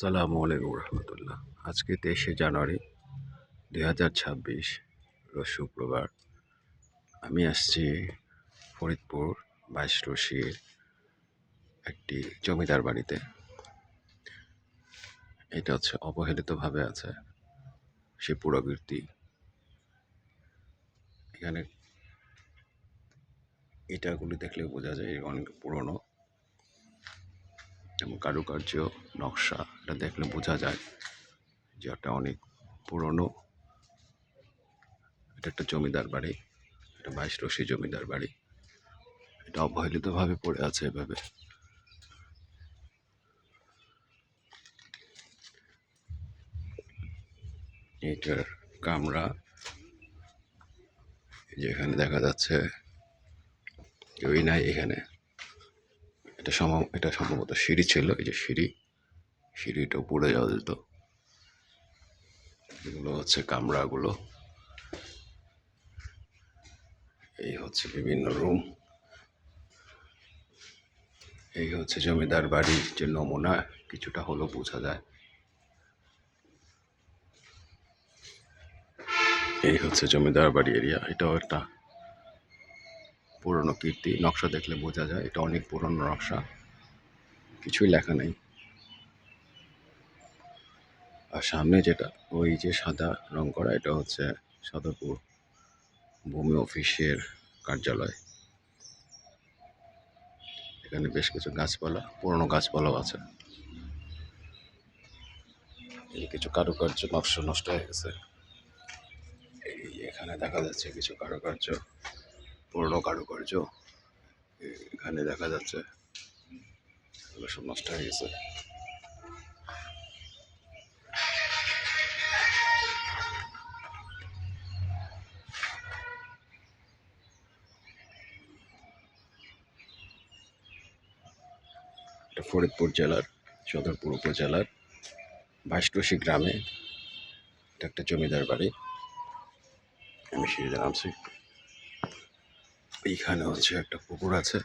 আসসালামু আলাইকুম রহমতুল্লাহ। আজকে 23শে জানুয়ারি 2026 রোজ শুক্রবার। আমি আসছি ফরিদপুর 22 রশির একটি জমিদার বাড়িতে। এটা হচ্ছে অবহেলিতভাবে আছে সে পুরাকীর্তি। এখানে ইটাগুলি দেখলে বোঝা যায় অনেক পুরনো এবং কারুকার্য নকশা এটা দেখলে বোঝা যায় যে এটা অনেক পুরনো। এটা একটা জমিদার বাড়ি, এটা 22 রশি জমিদার বাড়ি। এটা অবহেলিতভাবে পড়ে আছে এভাবে। এটার কামরা যেখানে দেখা যাচ্ছে কেউই নাই এখানে। এটা সম্ভবত সিঁড়ি ছিল, এই যে সিঁড়িটা উপরে যাওয়া যেত। এগুলো হচ্ছে কামরাগুলো, এই হচ্ছে বিভিন্ন রুম। এই হচ্ছে জমিদার বাড়ির যে নমুনা কিছুটা হলেও বোঝা যায়। এই হচ্ছে জমিদার বাড়ি এরিয়া। এটাও একটা পুরনো কীর্তি, নকশা দেখলে বোঝা যায় এটা অনেক পুরনো নকশা, কিছুই লেখা নেই। আর সামনে যেটা ওই যে সাদা রং করা, এটা হচ্ছে সদরপুর ভূমি অফিসের কার্যালয়। এখানে বেশ কিছু গাছপালা, পুরনো গাছপালাও আছে। এই কিছু কারুকার্য নকশা নষ্ট হয়ে গেছে। এই এখানে দেখা যাচ্ছে কিছু কারুকার্য, পুরনো কারুকার্য এখানে দেখা যাচ্ছে, এগুলো সব নষ্ট হয়ে গেছে। এটা ফরিদপুর জেলার সদরপুর উপজেলার 22 রশি গ্রামে এটা একটা জমিদার বাড়ি। আমি সিঁড়িতে নামছি। এইখানে হচ্ছে একটা পুকুর আছে।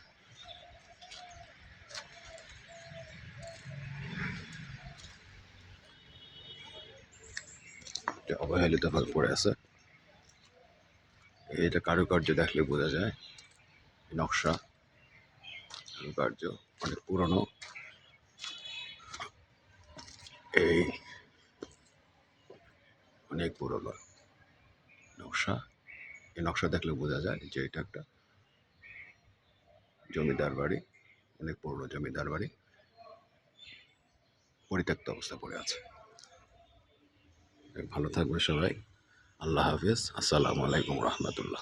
অবহেলিতভাবে পড়ে আছে। এটা কারুকার্য দেখলে বোঝা যায়, নকশা কারুকার্য অনেক পুরনো। এই অনেক পুরনো নকশা, এই নকশা দেখলে বোঝা যায় যে এটা একটা জমিদার বাড়ি, অনেক পুরনো জমিদার বাড়ি, পরিত্যক্ত অবস্থা পড়ে আছে। ভালো থাকবে সবাই। আল্লাহ হাফিজ। আসসালামু আলাইকুম রহমতুল্লাহ।